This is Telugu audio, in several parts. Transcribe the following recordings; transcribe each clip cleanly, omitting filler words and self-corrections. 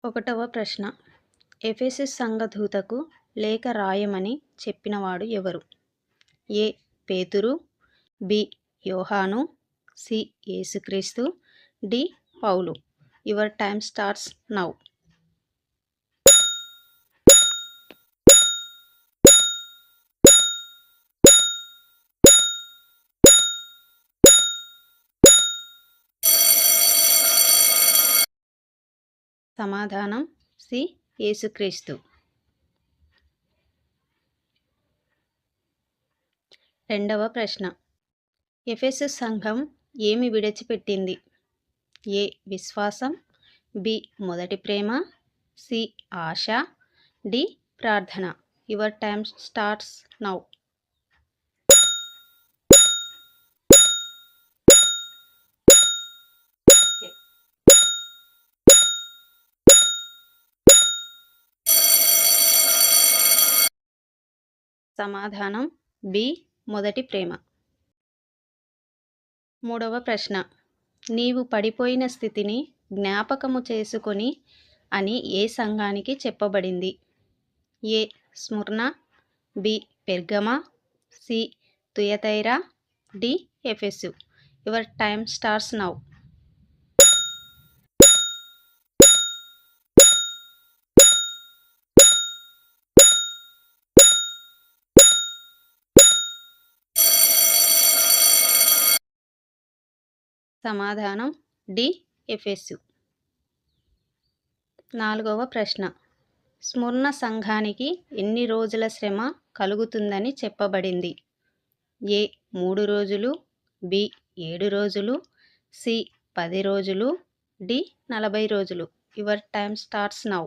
ఒకటవ ప్రశ్న. ఎఫెసస్ సంఘదూతకు లేఖ రాయమని చెప్పినవాడు ఎవరు? ఏ. పేతురు, బి. యోహాను, సి. యేసుక్రీస్తు, డి. పౌలు. Your time starts now. సమాధానం సి. యేసుక్రీస్తు. రెండవ ప్రశ్న. ఎఫెసస్ సంఘం ఏమి విడిచిపెట్టింది? ఏ. విశ్వాసం, బి. మొదటి ప్రేమ, సి. ఆశ, డి. ప్రార్థన. Your time starts now. సమాధానం బి. మొదటి ప్రేమ. మూడవ ప్రశ్న. నీవు పడిపోయిన స్థితిని జ్ఞాపకము చేసుకొని అని ఏ సంఘానికి చెప్పబడింది? A. Smyrna, B. Pergamum, C. Thyatira, D. Ephesus. Your time starts now. సమాధానం డి. ఎఫెసు. నాలుగవ ప్రశ్న. స్ముర్న సంఘానికి ఎన్ని రోజుల శ్రమ కలుగుతుందని చెప్పబడింది? ఏ. 3 రోజులు, బి. 7 రోజులు, సి. 10 రోజులు, డి. 40 రోజులు. Your time starts now.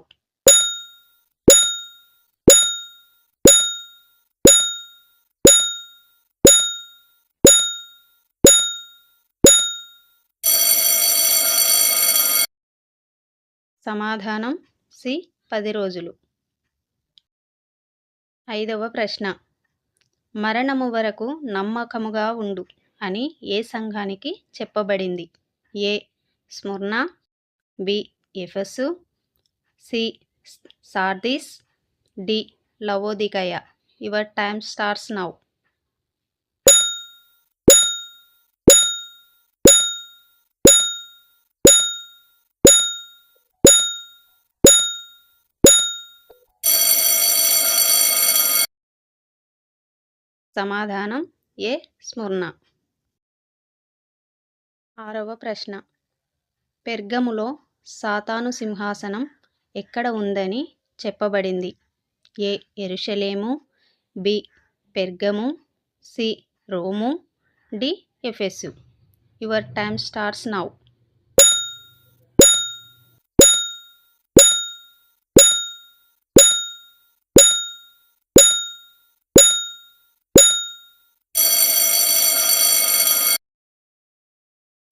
సమాధానం సి. 10 రోజులు. ఐదవ ప్రశ్న. మరణము వరకు నమ్మకముగా ఉండు అని ఏ సంఘానికి చెప్పబడింది? A. Smyrna, B. Ephesus, C. Sardis, D. Laodicea. Your time starts now. సమాధానం ఏ. స్ముర్న. ఆరవ ప్రశ్న. పెర్గములో సాతాను సింహాసనం ఎక్కడ ఉందని చెప్పబడింది? A. Jerusalem, B. Pergamum, C. Rome, D. Ephesus. Your time starts now.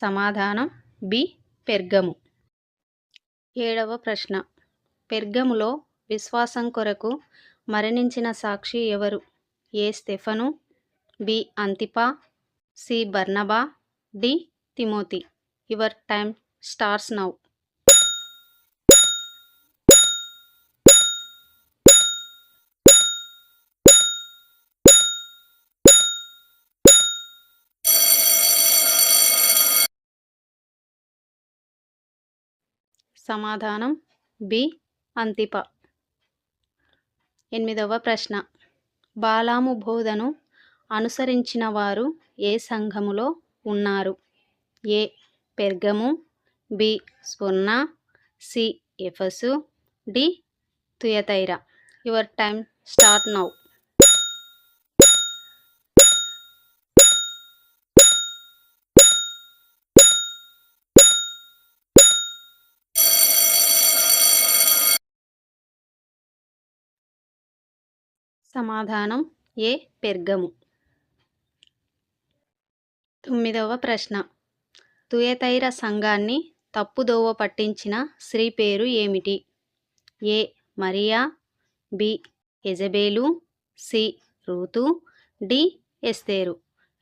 సమాధానం బి. పెర్గము. ఏడవ ప్రశ్న. పెర్గములో విశ్వాసం కొరకు మరణించిన సాక్షి ఎవరు? A. Stephen, B. Antipas, C. Barnabas, D. Timothy. Your time starts now. సమాధానం బి. అంతిప. ఎనిమిదవ ప్రశ్న. బాలాము బోధను అనుసరించిన వారు ఏ సంఘములో ఉన్నారు? A. Pergamum, B. Smyrna, C. Ephesus, D. Thyatira. Your time start now. సమాధానం ఏ. పెర్గము. తొమ్మిదవ ప్రశ్న. తుయతైర సంఘాన్ని తప్పుదోవ పట్టించిన స్త్రీ పేరు ఏమిటి? A. Mary, B. Jezebel, C. Ruth, D. Esther.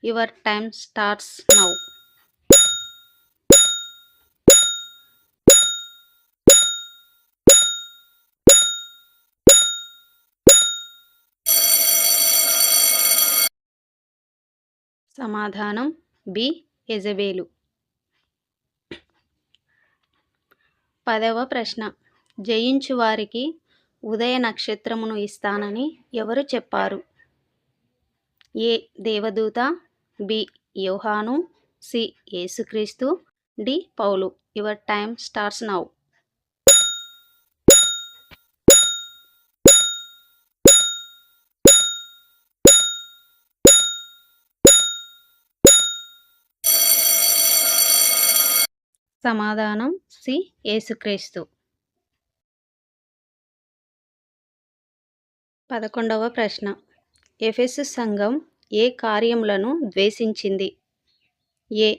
Your time starts now. సమాధానం బి. యెజబెలు. 10వ ప్రశ్న. జయించు వారికి ఉదయ నక్షత్రమును ఇస్తానని ఎవరు చెప్పారు? ఏ. దేవదూత, బి. యోహాను, సి. యేసుక్రీస్తు, డి. పౌలు. Your time starts now. సమాధానం సి. యేసుక్రీస్తు. 11వ ప్రశ్న. ఎఫెసు సంఘం ఏ కార్యములను ద్వేషించింది? ఏ.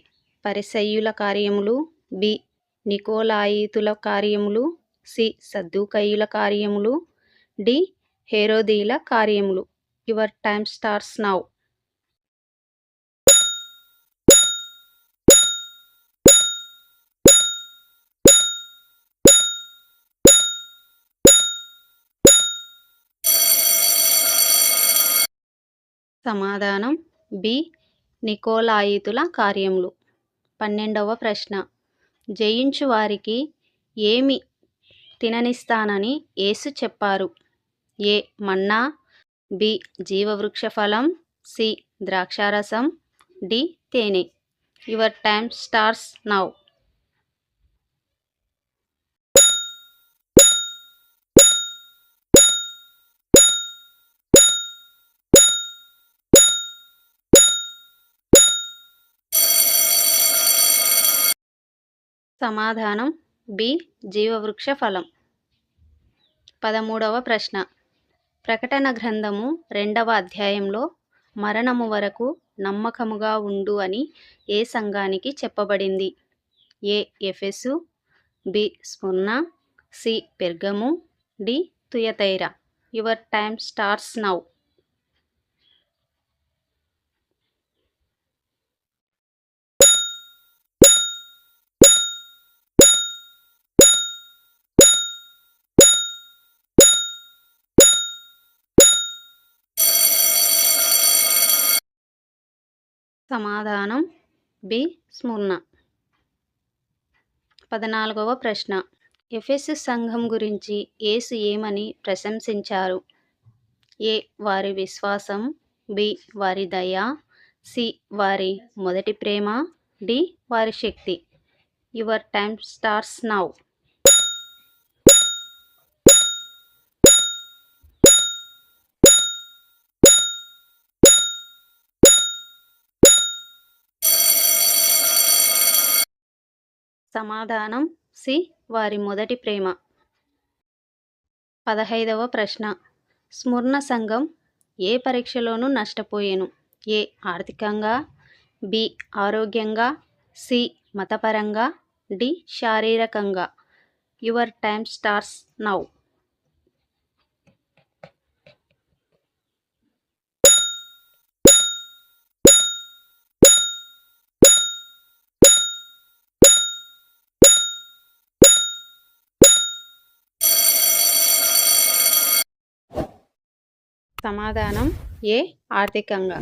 పరిసయ్యుల కార్యములు, బి. నికోలాయితుల కార్యములు, సి. సద్దూకయ్యుల కార్యములు, డి. హేరోదీయుల కార్యములు. Your time starts now. సమాధానం బి. నికోలాయితుల కార్యములు. 12వ ప్రశ్న. జయించు వారికి ఏమి తిననిస్తానని యేసు చెప్పారు? ఏ. మన్నా, బి. జీవవృక్ష ఫలం, సి. ద్రాక్షారసం, డి. తేనె. Your time starts now. సమాధానం బి. జీవవృక్ష ఫలం. 13వ ప్రశ్న. ప్రకటన గ్రంథము 2వ అధ్యాయంలో మరణము వరకు నమ్మకముగా ఉండు అని ఏ సంఘానికి చెప్పబడింది? A. Ephesus, B. Smyrna, C. Pergamum, D. Thyatira. Your time starts now. సమాధానం బి. స్ముర్న. 14వ ప్రశ్న. ఎఫెసు సంఘం గురించి యేసు ఏమని ప్రశంసించారు? ఏ. వారి విశ్వాసం, బి. వారి దయ, సి. వారి మొదటి ప్రేమ, డి. వారి శక్తి. Your time starts now. సమాధానం సి. వారి మొదటి ప్రేమ. 15వ ప్రశ్న. స్ముర్న సంఘం ఏ పరీక్షలోనూ నష్టపోయెను? ఏ. ఆర్థికంగా, బి. ఆరోగ్యంగా, సి. మతపరంగా, డి. శారీరకంగా. Your time starts now. సమాధానం ఏ. ఆర్థికంగా.